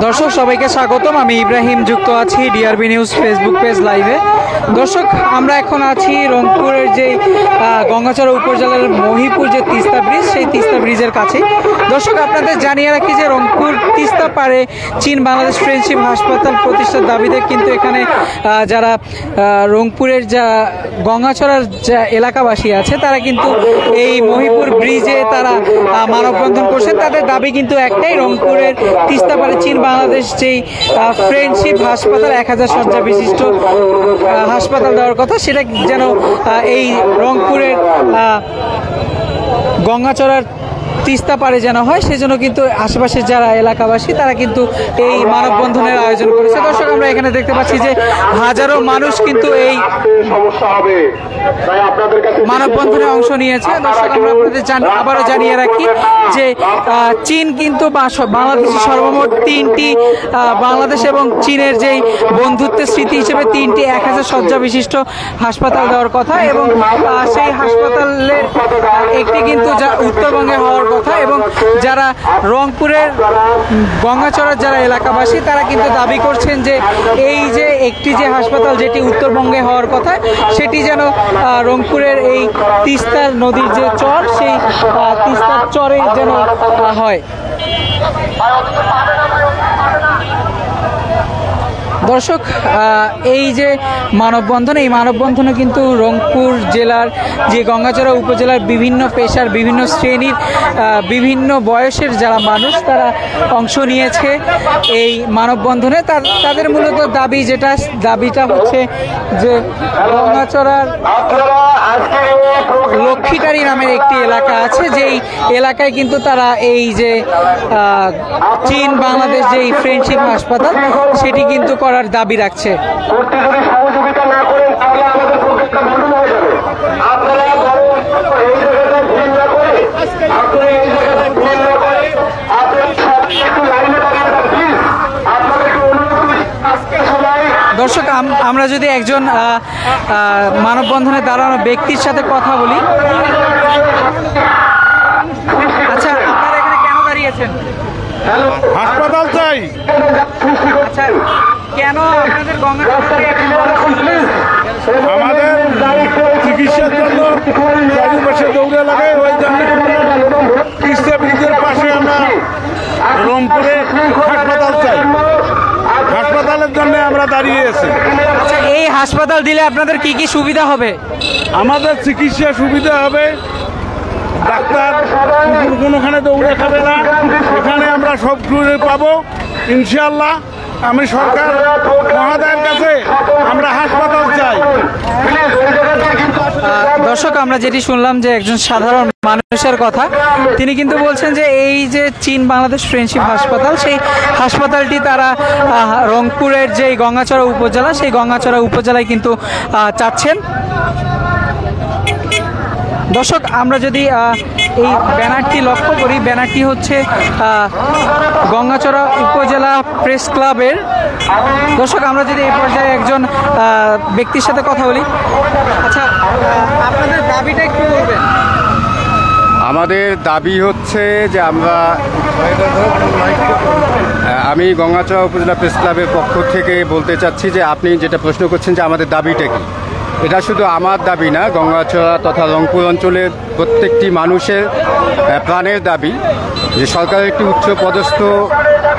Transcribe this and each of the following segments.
দর্শক সবাইকে স্বাগতম। আমি ইব্রাহিম, যুক্ত আছি ডিআরবি নিউজ ফেসবুক পেজ লাইভে। দর্শক, আমরা এখন আছি রংপুরের যে গঙ্গাচড়া উপজেলার মহিপুর যে তিস্তা ব্রিজ, সেই তিস্তা ব্রিজের কাছে। দর্শক, আপনাদের জানিয়ে রাখি যে রংপুর তিস্তা পারে চীন বাংলাদেশ ফ্রেন্ডশিপ হাসপাতাল প্রতিষ্ঠার দাবিতে কিন্তু এখানে যারা রংপুরের যা গঙ্গাচড়ার যা এলাকাবাসী আছে তারা কিন্তু এই মহিপুর ব্রিজে তারা মানববন্ধন করছেন। তাদের দাবি কিন্তু একটাই, রংপুরের তিস্তা পারে চীন বাংলাদেশ যেই ফ্রেন্ডশিপ হাসপাতাল 1000 শয্যা বিশিষ্ট হাসপাতাল দেওয়ার কথা, সেটা যেন এই রংপুরের গঙ্গাচড়ার তিস্তা পারে যেন হয়, সেজন্য কিন্তু আশেপাশের যারা এলাকাবাসী তারা কিন্তু এই মানববন্ধনের আয়োজন করেছে। দর্শক, আমরা এখানে দেখতে পাচ্ছি যে হাজারো মানুষ কিন্তু এই মানববন্ধনে অংশ নিয়েছে। দর্শক, আমরা আপনাদের আবারও জানিয়ে রাখি যে চীন কিন্তু বাংলাদেশের সর্বমোট 3টি বাংলাদেশ এবং চীনের যেই বন্ধুত্বের স্মৃতি হিসেবে 3টি 1000 শয্যা বিশিষ্ট হাসপাতাল দেওয়ার কথা, এবং সেই হাসপাতালের একটি কিন্তু যা উত্তরবঙ্গে হওয়ার কথা। এবং যারা রংপুরের গঙ্গাচড়ার যারা এলাকাবাসী তারা কিন্তু দাবি করছেন যে এই যে একটি যে হাসপাতাল যেটি উত্তরবঙ্গে হওয়ার কথা, সেটি যেন রংপুরের এই তিস্তা নদীর যে চর, সেই তিস্তার চরে যেন হয়। দর্শক, এই যে মানববন্ধন, এই মানববন্ধনে কিন্তু রংপুর জেলার যে গঙ্গাচড়া উপজেলার বিভিন্ন পেশার, বিভিন্ন শ্রেণীর, বিভিন্ন বয়সের যারা মানুষ তারা অংশ নিয়েছে এই মানববন্ধনে। তাদের মূলত দাবিটা হচ্ছে যে গঙ্গাচড়ার লক্ষ্মীটারি নামের একটি এলাকা আছে, যেই এলাকায় কিন্তু তারা এই যে চীন বাংলাদেশ যেই ফ্রেন্ডশিপ হাসপাতাল সেটি কিন্তু করার দাবি রাখছে। দর্শক, আমরা যদি একজন মানববন্ধনে দাঁড়ানো ব্যক্তির সাথে কথা বলি। আচ্ছা, আপনারা এখানে কেন দাঁড়িয়েছেন? হাসপাতাল চাই। আচ্ছা, কেন আপনাদের গঙ্গাচড়াতে আমাদের চিকিৎসার জন্য চারিপাশে দৌড়ে লাগে, ওই জন্য তিস্তা ব্রিজের পাশে আমরা রংপুরে হাসপাতাল চাই। হাসপাতালের জন্য আমরা দাঁড়িয়ে আছি। আচ্ছা, এই হাসপাতাল দিলে আপনাদের কি কি সুবিধা হবে? আমাদের চিকিৎসা সুবিধা হবে, ডাক্তার কোনোখানে দৌড়ে খাবে না, এখানে আমরা সব পাবো ইনশাল্লাহ। আমি সরকার মহোদয়ের কাছে আমরা হাসপাতাল চাই। দর্শক, আমরা যেটি শুনলাম যে একজন সাধারণ মানুষের কথা, তিনি কিন্তু বলছেন যে এই যে চীন বাংলাদেশ ফ্রেন্ডশিপ হাসপাতাল, সেই হাসপাতালটি তারা রংপুরের যে গঙ্গাচড়া উপজেলা, সেই গঙ্গাচড়া উপজেলায় কিন্তু চাচ্ছেন। দর্শক, আমরা যদি এই ব্যানারটি লক্ষ্য করি, ব্যানারটি হচ্ছে গঙ্গাচড়া উপজেলা প্রেস ক্লাবের। দর্শক, আমরা যদি এই পর্যায়ে একজন ব্যক্তির সাথে কথা বলি। আচ্ছা, আপনাদের দাবিটা একটু বলবেন। আমাদের দাবি হচ্ছে যে আমি গঙ্গাচড়া উপজেলা প্রেস ক্লাবের পক্ষ থেকে বলতে চাচ্ছি যে আপনি যেটা প্রশ্ন করছেন যে আমাদের দাবিটা কি, এটা শুধু আমার দাবি না, গঙ্গাচড়া তথা রংপুর অঞ্চলের প্রত্যেকটি মানুষের প্রাণের দাবি যে সরকারের একটি উচ্চ পদস্থ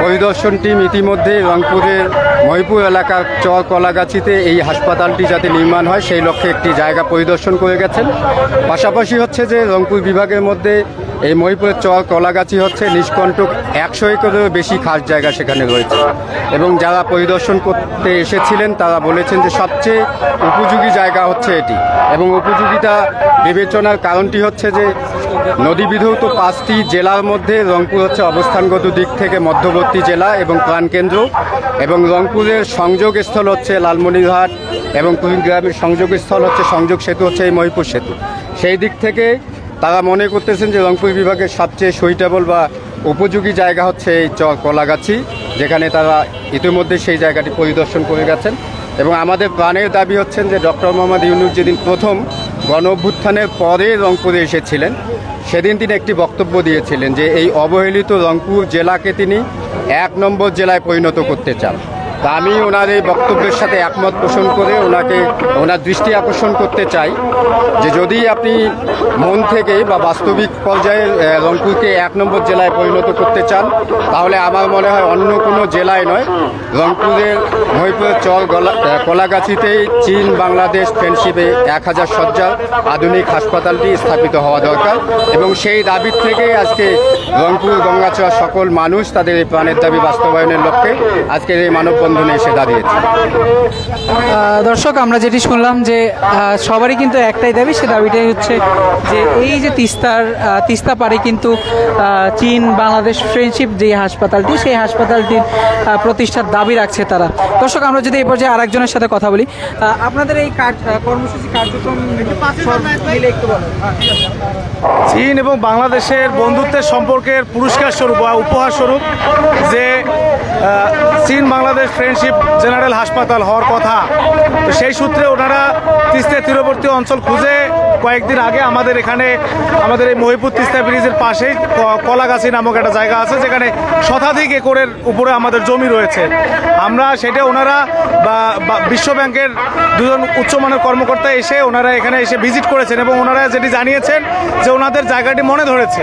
পরিদর্শন টিম ইতিমধ্যে রংপুরের মহিপুর এলাকার চর কলাগাছিতে এই হাসপাতালটি যাতে নির্মাণ হয় সেই লক্ষ্যে একটি জায়গা পরিদর্শন করে গেছেন। পাশাপাশি হচ্ছে যে রংপুর বিভাগের মধ্যে এই মহিপুরের চর কলাগাছি হচ্ছে নিষ্কণ্টক 100 একরেরও বেশি খাস জায়গা সেখানে রয়েছে, এবং যারা পরিদর্শন করতে এসেছিলেন তারা বলেছেন যে সবচেয়ে উপযোগী জায়গা হচ্ছে এটি। এবং উপযোগিতা বিবেচনার কারণটি হচ্ছে যে নদী বিধৌত 5টি জেলার মধ্যে রংপুর হচ্ছে অবস্থানগত দিক থেকে মধ্যবর্তী জেলা এবং প্রাণকেন্দ্র, এবং রংপুরের সংযোগস্থল হচ্ছে লালমনিরহাট, এবং কুড়িগ্রামের সংযোগস্থল হচ্ছে সংযোগ সেতু হচ্ছে এই মহিপুর সেতু। সেই দিক থেকে তারা মনে করতেছেন যে রংপুর বিভাগের সবচেয়ে সুইটেবল বা উপযোগী জায়গা হচ্ছে এই চর কলাগাছি, যেখানে তারা ইতিমধ্যে সেই জায়গাটি পরিদর্শন করে গেছেন। এবং আমাদের প্রাণের দাবি হচ্ছেন যে ডক্টর মোহাম্মদ ইউনূস যেদিন প্রথম গণ অভ্যুত্থানের পরে রংপুরে এসেছিলেন, সেদিন তিনি একটি বক্তব্য দিয়েছিলেন যে এই অবহেলিত রংপুর জেলাকে তিনি 1 নম্বর জেলায় পরিণত করতে চান। তা আমি ওনার এই বক্তব্যের সাথে একমত পোষণ করে ওনার দৃষ্টি আকর্ষণ করতে চাই যে যদি আপনি মন থেকে বা বাস্তবিক পর্যায়ে রংপুরকে 1 নম্বর জেলায় পরিণত করতে চান, তাহলে আমার মনে হয় অন্য কোনো জেলায় নয়, রংপুরের মহিপুরের কলাগাছিতেই চীন বাংলাদেশ ফ্রেন্ডশিপে 1000 শয্যার আধুনিক হাসপাতালটি স্থাপিত হওয়া দরকার। এবং সেই দাবির থেকে আজকে রংপুর গঙ্গাচড়া সকল মানুষ তাদের এই প্রাণের দাবি বাস্তবায়নের লক্ষ্যে আজকের এই মানববন্ধনে এসে দাঁড়িয়েছে। দর্শক, আমরা যেটি শুনলাম যে সবারই কিন্তু একটাই দাবি, সে দাবিটাই হচ্ছে যে এই যে তিস্তা পাড়ে কিন্তু চীন বাংলাদেশ ফ্রেন্ডশিপ যে হাসপাতালটি, সেই হাসপাতালটির প্রতিষ্ঠার দাবি রাখছে তারা। দর্শক, আমরা যদি এই পর্যায়ে আরেকজনের সাথে কথা বলি, আপনাদের এই কর্মসূচি কার্যক্রম মিলে একটু বলুন। চীন এবং বাংলাদেশের বন্ধুত্বের সম্পর্কের পুরস্কার স্বরূপ বা উপহার স্বরূপ যে চীন বাংলাদেশ ফ্রেন্ডশিপ জেনারেল হাসপাতাল হওয়ার কথা, তো সেই সূত্রে ওনারা তিস্তা তীরবর্তী অঞ্চল খুঁজে কয়েকদিন আগে আমাদের এখানে আমাদের এই মহিপুর তিস্তা ব্রিজের পাশেই কলাগাছি নামক একটা জায়গা আছে, যেখানে শতাধিক একরের উপরে আমাদের জমি রয়েছে। আমরা সেটা ওনারা বা বিশ্ব ব্যাংকের দুজন উচ্চমানের কর্মকর্তা এসে ওনারা এখানে এসে ভিজিট করেছেন এবং ওনারা যেটি জানিয়েছেন যে ওনাদের জায়গাটি মনে ধরেছে।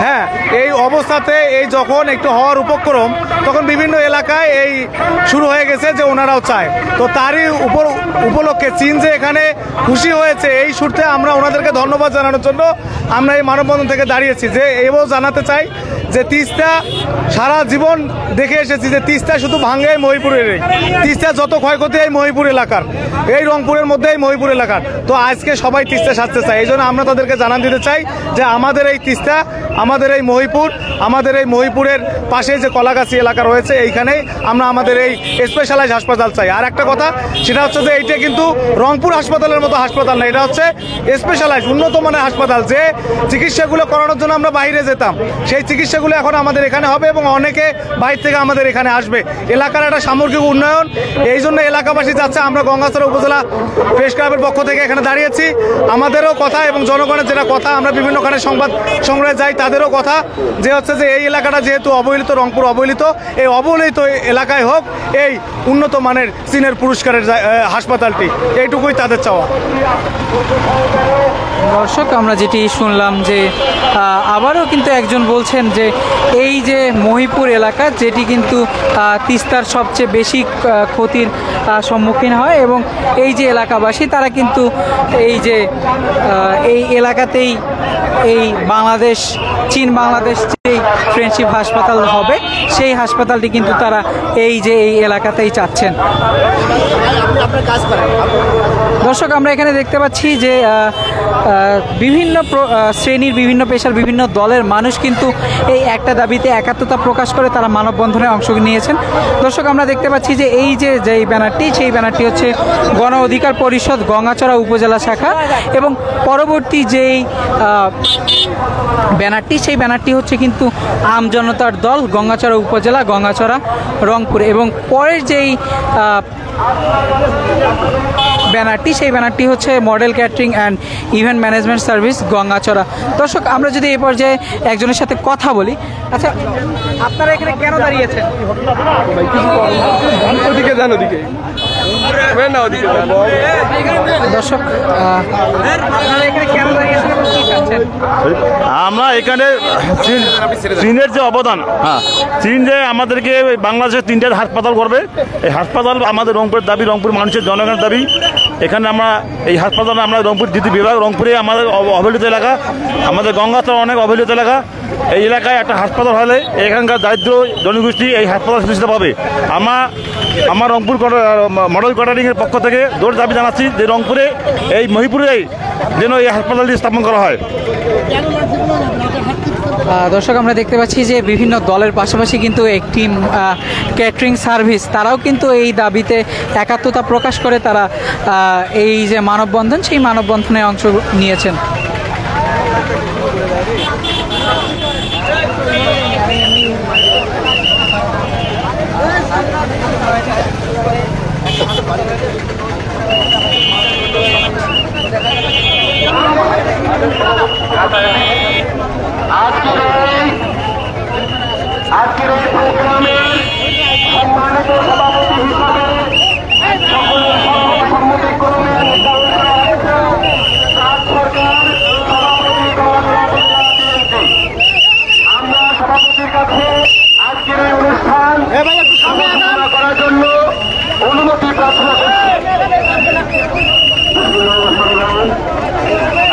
হ্যাঁ, এই অবস্থাতে এই যখন একটু হওয়ার উপক্রম, তখন বিভিন্ন এলাকায় এই শুরু হয়ে গেছে যে ওনারাও চায়। তো তারই উপলক্ষে চীন যে এখানে খুশি হয়েছে, এই সূত্রে আমরা ওনাদেরকে ধন্যবাদ জানানোর জন্য আমরা এই মানববন্ধন থেকে দাঁড়িয়েছি। যে এও জানাতে চাই যে তিস্তা সারা জীবন দেখে এসেছি যে তিস্তা শুধু ভাঙ্গে এই মহিপুরের, তিস্তা যত ক্ষয়ক্ষতি এই মহিপুর এলাকার, এই রংপুরের মধ্যে এই মহিপুর এলাকার। তো আজকে সবাই তিস্তা সাজতে চায়, এই জন্য আমরা তাদেরকে জানান দিতে চাই যে আমাদের এই তিস্তা, আমাদের এই মহিপুর, আমাদের এই মহিপুরের পাশে যে কলাগাছি এলাকা রয়েছে, এইখানেই আমরা আমাদের এই স্পেশালাইজ হাসপাতাল চাই। আর একটা কথা, সেটা হচ্ছে যে এইটা কিন্তু রংপুর হাসপাতালের মতো হাসপাতাল না, এটা হচ্ছে স্পেশালাইজ উন্নত মানের হাসপাতাল। যে চিকিৎসাগুলো করানোর জন্য আমরা বাইরে যেতাম, সেই চিকিৎসাগুলো এখন আমাদের এখানে হবে এবং অনেকে বাইরে থেকে আমাদের এখানে আসবে। এলাকার একটা সামগ্রিক উন্নয়ন, এই জন্য এলাকাবাসী যাচ্ছে। আমরা গঙ্গাচড়া উপজেলা প্রেস ক্লাবের পক্ষ থেকে এখানে দাঁড়িয়েছি। আমাদেরও কথা এবং জনগণের যেটা কথা, আমরা বিভিন্নখানে সংবাদ সংগ্রহে যাই, তাদেরও কথা যে হচ্ছে যে এই এলাকাটা যেহেতু অবহেলিত, রংপুর অবহেলিত, এই অবহেলিত এলাকায় হোক এই উন্নত মানের চীনের পুরস্কারের হাসপাতালটি, এইটুকুই তাদের চাওয়া। দর্শক, আমরা যেটি শুনলাম যে আবারও কিন্তু একজন বলছেন যে এই যে মহিপুর এলাকা, যেটি কিন্তু তিস্তার সবচেয়ে বেশি ক্ষতির সম্মুখীন হয়, এবং এই যে এলাকাবাসী তারা কিন্তু এই যে এই এলাকাতেই এই চীন বাংলাদেশ যেই ফ্রেন্ডশিপ হাসপাতাল হবে, সেই হাসপাতালটি কিন্তু তারা এই যে এই এলাকাতেই চাচ্ছেন। দর্শক, আমরা এখানে দেখতে পাচ্ছি যে বিভিন্ন শ্রেণীর, বিভিন্ন পেশার, বিভিন্ন দলের মানুষ কিন্তু এই একটা দাবিতে একাত্মতা প্রকাশ করে তারা মানববন্ধনে অংশ নিয়েছেন। দর্শক, আমরা দেখতে পাচ্ছি যে এই যে ব্যানারটি, সেই ব্যানারটি হচ্ছে গণ অধিকার পরিষদ গঙ্গাচড়া উপজেলা শাখা, এবং পরবর্তী যেই ব্যানারটি, সেই ব্যানারটি হচ্ছে কিন্তু আমজনতার দল গঙ্গাচড়া উপজেলা, গঙ্গাচড়া, রংপুর, এবং পরের যেই ব্যানারটি, সেই ব্যানারটি হচ্ছে model catering and event management service Gangachara. দর্শক, আমরা যদি এই পর্যায়ে একজনের সাথে কথা বলি, আচ্ছা, আপনারা এখানে কেন দাঁড়িয়েছেন? দর্শক, আপনারা এখানে কেন দাঁড়িয়েছেন এবং কি চাচ্ছেন? আমরা এখানে চীনের যে অবদান, চীন যে আমাদেরকে বাংলাদেশের 3টে হাসপাতাল করবে, এই হাসপাতাল আমাদের রংপুরের দাবি, রংপুর মানুষের জনগণের দাবি। এখানে আমরা এই হাসপাতালে আমরা রংপুর দ্বিতীয় বিভাগ, রংপুরে আমাদের অবহেলিত এলাকা, আমাদের গঙ্গাচড়া অনেক অবহেলিত এলাকা। এই এলাকায় একটা হাসপাতাল হলে এখানকার দারিদ্র জনগোষ্ঠী এই হাসপাতাল সুবিধা পাবে। আমার রংপুর মডেল ক্যাটারিংয়ের পক্ষ থেকে জোর দাবি জানাচ্ছি যে রংপুরে এই মহিপুরে যেন এই হাসপাতালটি স্থাপন করা হয়। দর্শক, আমরা দেখতে পাচ্ছি যে বিভিন্ন দলের পাশাপাশি কিন্তু একটি ক্যাটারিং সার্ভিস, তারাও কিন্তু এই দাবিতে একাত্মতা প্রকাশ করে তারা এই যে মানববন্ধন, সেই মানববন্ধনে অংশ নিয়েছেন। আজকের এই প্রোগ্রামে সম্মানিত সভাপতি হিসাবে সকলের সম্মতিক্রমে আমরা সভাপতির কাছে আজকের এই অনুষ্ঠান পরিচালনা করার জন্য অনুমতি প্রার্থনা করছি।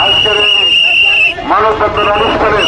আজকের এই মানববন্ধন অনুষ্ঠানের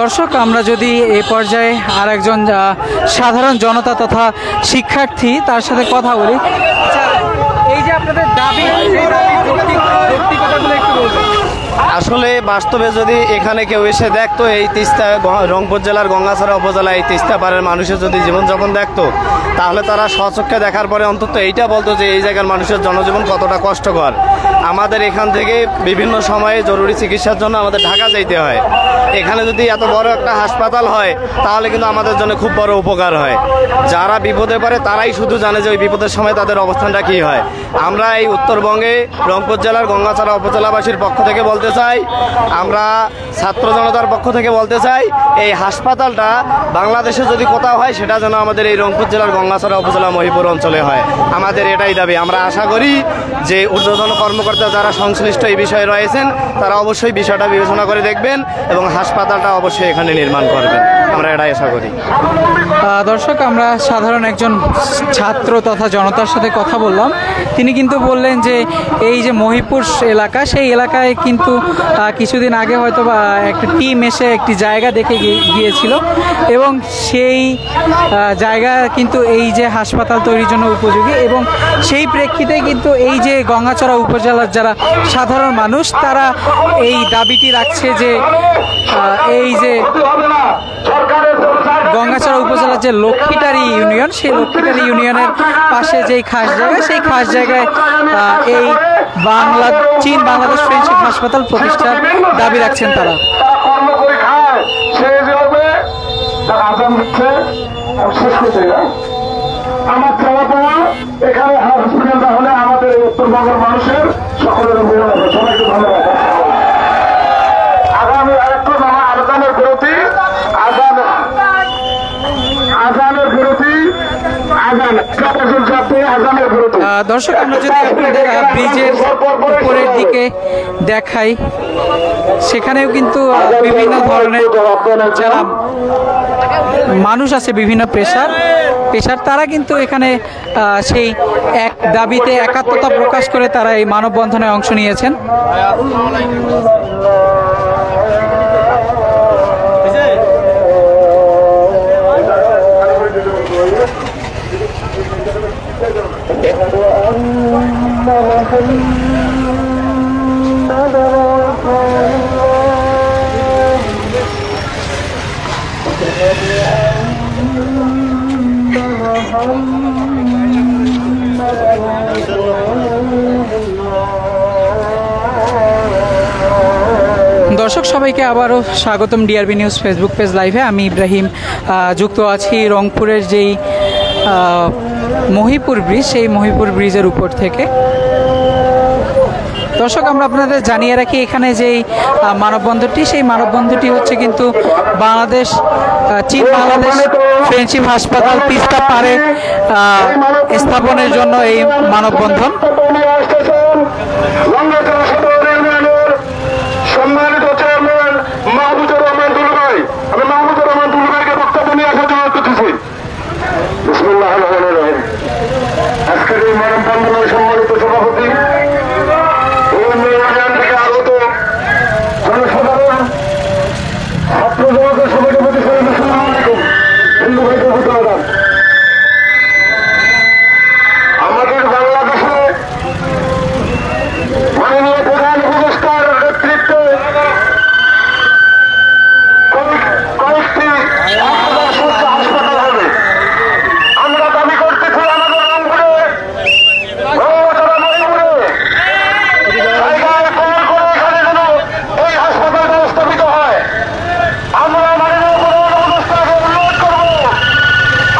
দর্শক, আমরা যদি এ পর্যায়ে আর একজন সাধারণ জনতা তথা শিক্ষার্থী তার সাথে কথা বলি। আচ্ছা, এই যে আপনাদের দাবি, কথাগুলো একটু বলবেন। আসলে বাস্তবে যদি এখানে কেউ এসে দেখতো এই তিস্তা রংপুর জেলার গঙ্গাছড়া উপজেলা এই তিস্তা পাড়ের মানুষের যদি জীবনযাপন দেখতো, তাহলে তারা স্বচক্ষে দেখার পরে অন্তত এইটা বলতো যে এই জায়গার মানুষের জনজীবন কতটা কষ্টকর। আমাদের এখান থেকে বিভিন্ন সময়ে জরুরি চিকিৎসার জন্য আমাদের ঢাকা যেতে হয়। এখানে যদি এত বড় একটা হাসপাতাল হয় তাহলে কিন্তু আমাদের জন্য খুব বড় উপকার হয়। যারা বিপদে পড়ে তারাই শুধু জানে যে ওই বিপদের সময় তাদের অবস্থানটা কী হয়। আমরা এই উত্তরবঙ্গে রংপুর জেলার গঙ্গাছড়া উপজেলাবাসীর পক্ষ থেকে বলতে চাই, আমরা ছাত্র জনতার পক্ষ থেকে বলতে চাই, এই হাসপাতালটা বাংলাদেশে যদি কোথাও হয় সেটা যেন আমাদের এই রংপুর জেলার গঙ্গাছড়া উপজেলা মহিপুর অঞ্চলে হয়। আমাদের এটাই দাবি। আমরা আশা করি যে ঊর্ধ্বতন কর্মকর্তা যারা সংশ্লিষ্ট এই বিষয়ে রয়েছেন তারা অবশ্যই বিষয়টা বিবেচনা করে দেখবেন এবং হাসপাতালটা অবশ্যই এখানে নির্মাণ করবেন। আমরা এটাই আশা করি। দর্শক, আমরা সাধারণ একজন ছাত্র তথা জনতার সাথে কথা বললাম। তিনি কিন্তু বললেন যে এই যে মহিপুর এলাকা, সেই এলাকায় কিন্তু কিছুদিন আগে হয়তো বা একটা টিম এসে একটি জায়গা দেখে গিয়েছিল এবং সেই জায়গা কিন্তু এই যে হাসপাতাল তৈরির জন্য উপযোগী, এবং সেই প্রেক্ষিতে কিন্তু এই যে গঙ্গাছড়া উপজেলার যারা সাধারণ মানুষ তারা এই দাবিটি রাখছে যে এই যে গঙ্গাছড়া উপজেলার যে লক্ষ্মীটারি ইউনিয়ন, সেই লক্ষ্মীটারি ইউনিয়নের পাশে যেই খাস জায়গা, সেই খাস জায়গায় এই চীন বাংলাদেশ ফ্রেন্ডশিপ হাসপাতাল প্রতিষ্ঠার দাবি রাখছেন তারা। আমার চাওয়া পাওয়া এখানে হসপিটালটা হলে আমাদের উত্তরবঙ্গের মানুষের সকলের সবাইকে ধন্যবাদ। আগামী আরেকটু আজানের বিরতি, আজানের বিরতি, দর্শক, আমরা যদি আপনাদের ব্রিজের উপরের দিকে দেখাই, সেখানেও কিন্তু বিভিন্ন ধরনের যারা মানুষ আছে, বিভিন্ন পেশার তারা কিন্তু এখানে সেই এক দাবিতে একাত্মতা প্রকাশ করে তারা এই মানববন্ধনে অংশ নিয়েছেন। দর্শক, সবাইকে আবারও স্বাগতম ডিআরবি নিউজ ফেসবুক পেজ লাইভে। আমি ইব্রাহিম যুক্ত আছি রংপুরের যেই মহিপুর ব্রিজ, সেই মহিপুর ব্রিজের উপর থেকে। দর্শক আমরা আপনাদের জানিয়ে রাখি এখানে যেই মানববন্ধনটি সেই মানববন্ধনটি হচ্ছে কিন্তু বাংলাদেশ চীন বাংলাদেশ ফ্রেন্ডশিপ হাসপাতাল তিস্তা পারে স্থাপনের জন্য এই মানববন্ধন। সম্মানিত চেয়ারম্যান মাহবুবুর রহমান দুলু ভাই, আমি মাহবুবুর রহমান দুলু ভাইকে বক্তব্য নিয়ে আসার জন্য করতেছি। বিসমিল্লাহির রহমানির রহিম। আজকের এই মানববন্ধনের সম্মানিত সভাপতি থেকে আগত জনসাধারণ, ছাত্র জগতের সবাইকে প্রতি আসসালামু আলাইকুম। হিন্দু ভাইকে প্রতিবাদ। আমাদের বাংলাদেশে মাননীয় প্রধান উপদেষ্টার নেতৃত্বে কয়েকটি হাসপাতাল হবে। আমরা দাবি করতেছি আমাদের রংপুরে জায়গায় করে এখানে যেন এই হাসপাতালটা স্থাপিত হয়। আমরা মাননীয় প্রধান উপদেষ্টাকে অনুরোধ করব,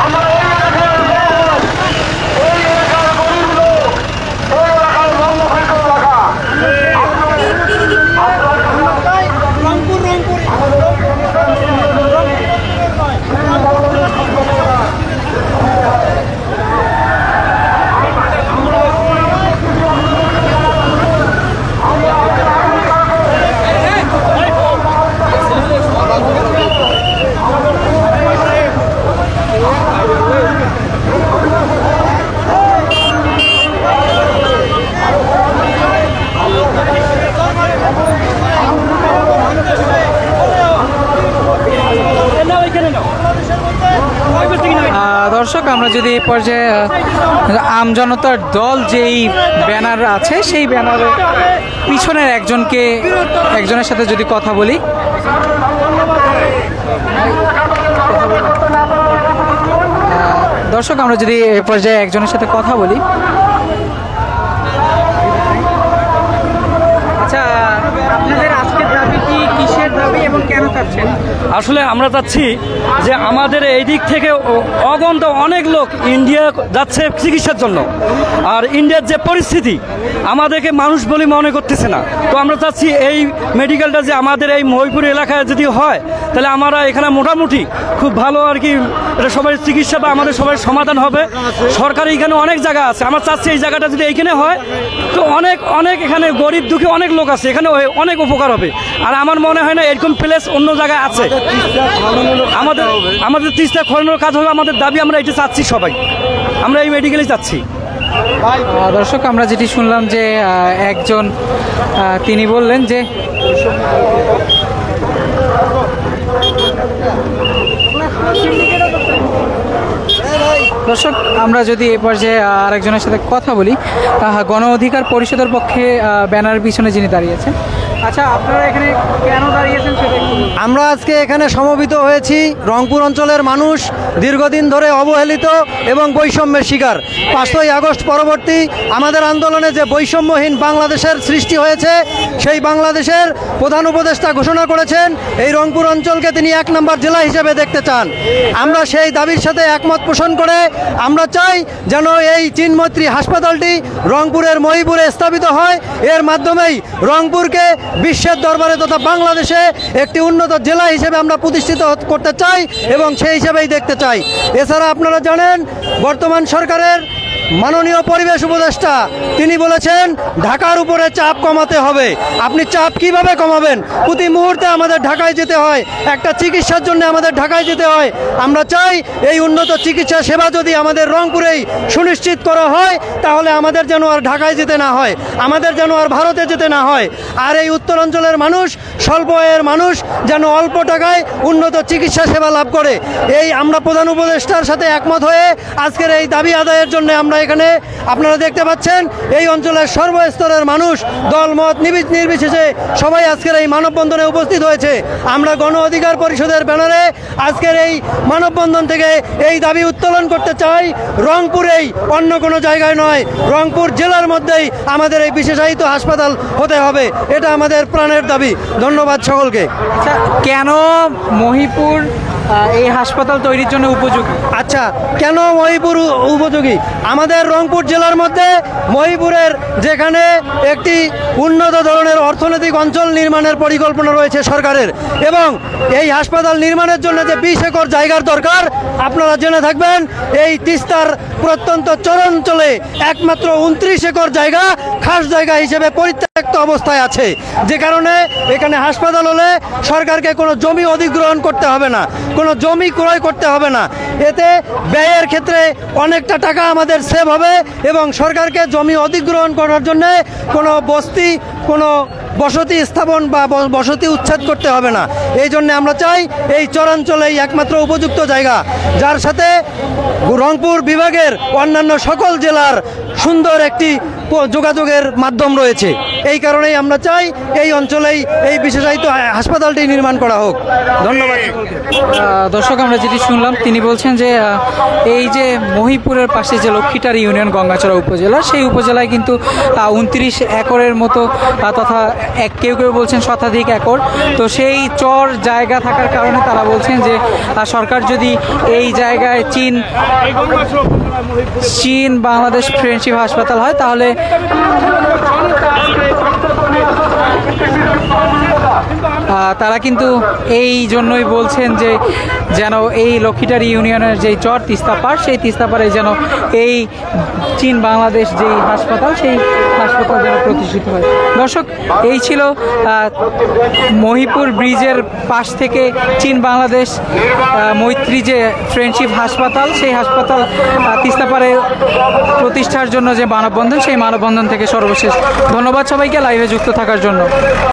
আমরা এই এলাকার গরিব লোক, এই এলাকার বঙ্গবন্ধু এলাকা, দর্শক আমরা যদি এই পর্যায়ে আমজনতার দল যেই ব্যানার আছে সেই ব্যানারের পিছনের একজনের সাথে যদি কথা বলি। দর্শক আমরা যদি এই পর্যায়ে একজনের সাথে কথা বলি। আচ্ছা, আপনাদের আজকের দাবি কি, কিসের দাবি এবং কেন চাচ্ছেন? আসলে আমরা চাচ্ছি যে আমাদের এই দিক থেকে অগণিত অনেক লোক ইন্ডিয়া যাচ্ছে চিকিৎসার জন্য, আর ইন্ডিয়ার যে পরিস্থিতি আমাদেরকে মানুষ বলে মনে করতেছে না। তো আমরা চাচ্ছি এই মেডিকেলটা যে আমাদের এই মহিপুর এলাকায় যদি হয় তাহলে আমরা এখানে মোটামুটি খুব ভালো আর কি এটা সবাই চিকিৎসা বা আমাদের সবাই সমাধান হবে। সরকারি এখানে অনেক জায়গা আছে, আমরা চাচ্ছি এই জায়গাটা যদি এইখানে হয় তো অনেক অনেক এখানে গরিব দুঃখী অনেক লোক আছে, এখানে অনেক উপকার হবে। আর আমার মনে হয় না এরকম প্লেস অন্য জায়গায় আছে। আমাদের তিস্তা খননের কাজ হবে, আমাদের দাবি আমরা এটা চাচ্ছি, সবাই আমরা এই মেডিকেলেই চাচ্ছি। দর্শক আমরা যেটি শুনলাম যে একজন তিনি বললেন যে দর্শক আমরা যদি এই পর্যায়ে আরেকজনের সাথে কথা বলি, গণ অধিকার পরিষদের পক্ষে ব্যানারের পিছনে যিনি দাঁড়িয়েছেন। আচ্ছা, আপনারা এখানে কেন দাঁড়িয়েছেন সেটা একটু বলুন। আমরা আজকে এখানে সমবেত হয়েছি, রংপুর অঞ্চলের মানুষ দীর্ঘদিন ধরে অবহেলিত এবং বৈষম্যের শিকার। 5ই আগস্ট পরবর্তী আমাদের আন্দোলনে যে বৈষম্যহীন বাংলাদেশের সৃষ্টি হয়েছে, সেই বাংলাদেশের প্রধান উপদেষ্টা ঘোষণা করেছেন এই রংপুর অঞ্চলকে তিনি 1 নম্বর জেলা হিসেবে দেখতে চান। আমরা সেই দাবির সাথে একমত পোষণ করে আমরা চাই যেন এই চীনমৈত্রী হাসপাতালটি রংপুরের মহিপুরে স্থাপিত হয়। এর মাধ্যমেই রংপুরকে বিশ্বের দরবারে তথা বাংলাদেশে একটি উন্নত জেলা হিসেবে আমরা প্রতিষ্ঠিত করতে চাই এবং সেই হিসেবেই দেখতে চাই। এছাড়া আপনারা জানেন বর্তমান সরকারের মাননীয় পরিবেশ উপদেষ্টা তিনি বলেছেন ঢাকার উপরে চাপ কমাতে হবে। আপনি চাপ কিভাবে কমাবেন? প্রতি মুহূর্তে আমাদের ঢাকায় যেতে হয়, একটা চিকিৎসার জন্য আমাদের ঢাকায় যেতে হয়। আমরা চাই এই উন্নত চিকিৎসা সেবা যদি আমাদের রংপুরেই সুনিশ্চিত করা হয় তাহলে আমাদের যেন আর ঢাকায় যেতে না হয়, আমাদের যেন আর ভারতে যেতে না হয়। আর এই উত্তরাঞ্চলের মানুষ, স্বল্প আয়ের মানুষ যেন অল্প টাকায় উন্নত চিকিৎসা সেবা লাভ করে। এই আমরা প্রধান উপদেষ্টার সাথে একমত হয়ে আজকের এই দাবি আদায়ের জন্য আমরা এখানে আপনারা দেখতে পাচ্ছেন এই অঞ্চলের সর্বস্তরের মানুষ দলমত নির্বিশেষে সবাই আজকের এই মানববন্ধনে উপস্থিত হয়েছে। আমরা গণ অধিকার পরিষদের ব্যানারে আজকের এই মানববন্ধন থেকে এই দাবি উত্তোলন করতে চাই, রংপুরেই, অন্য কোনো জায়গায় নয়, রংপুর জেলার মধ্যেই আমাদের এই বিশেষায়িত হাসপাতাল হতে হবে। এটা আমাদের প্রাণের দাবি। ধন্যবাদ সকলকে। কেন মহিপুর এই হাসপাতাল তৈরির জন্য উপযোগী? আচ্ছা, কেন মহিপুর উপযোগী? আমাদের রংপুর জেলার মধ্যে মহিপুরের যেখানে একটি উন্নত ধরনের অর্থনৈতিক অঞ্চল নির্মাণের পরিকল্পনা রয়েছে সরকারের, এবং এই হাসপাতাল নির্মাণের জন্য যে 20 একর জায়গার দরকার, আপনারা জেনে থাকবেন এই তিস্তার প্রত্যন্ত চরাঞ্চলে একমাত্র 29 একর জায়গা খাস জায়গা হিসেবে পরিত্যক্ত অবস্থায় আছে, যে কারণে এখানে হাসপাতাল হলে সরকারকে কোনো জমি অধিগ্রহণ করতে হবে না, কোনো জমি ক্রয় করতে হবে না। এতে ব্যয়ের ক্ষেত্রে অনেকটা টাকা আমাদের সেভ হবে এবং সরকারকে জমি অধিগ্রহণ করার জন্য কোনো বস্তি, কোনো বসতি স্থাপন বা বসতি উচ্ছেদ করতে হবে না। এই জন্য আমরা চাই এই চরাঞ্চলেই একমাত্র উপযুক্ত জায়গা, যার সাথে রংপুর বিভাগের অন্যান্য সকল জেলার সুন্দর একটি যোগাযোগের মাধ্যম রয়েছে। এই কারণেই আমরা চাই এই অঞ্চলেই এই বিশেষায়িত হাসপাতালটি নির্মাণ করা হোক। ধন্যবাদ। দর্শক, আমরা যেটি শুনলাম তিনি বলছেন যে এই যে মহিপুরের পাশে যে লক্ষ্মীটারি ইউনিয়ন গঙ্গাচড়া উপজেলা, সেই উপজেলায় কিন্তু 29 একরের মতো তথা কেউ কেউ বলছেন শতাধিক একর, তো সেই চর জায়গা থাকার কারণে তারা বলছেন যে সরকার যদি এই জায়গায় চীন বাংলাদেশ ফ্রেন্ডশিপ হাসপাতাল হয় তাহলে তারা কিন্তু এই জন্যই বলছেন যে যেন এই লক্ষ্মীটারি ইউনিয়নের যেই চর তিস্তাপাড়, সেই তিস্তাপাড়ে যেন এই চীন বাংলাদেশ যেই হাসপাতাল, সেই হাসপাতাল যেন প্রতিষ্ঠিত হয়। দর্শক, এই ছিল মহিপুর ব্রিজের পাশ থেকে চীন বাংলাদেশ মৈত্রী যে ফ্রেন্ডশিপ হাসপাতাল, সেই হাসপাতাল তিস্তাপাড়ে প্রতিষ্ঠার জন্য যে মানববন্ধন, সেই মানববন্ধন থেকে সর্বশেষ। ধন্যবাদ সবাইকে লাইভে যুক্ত থাকার জন্য।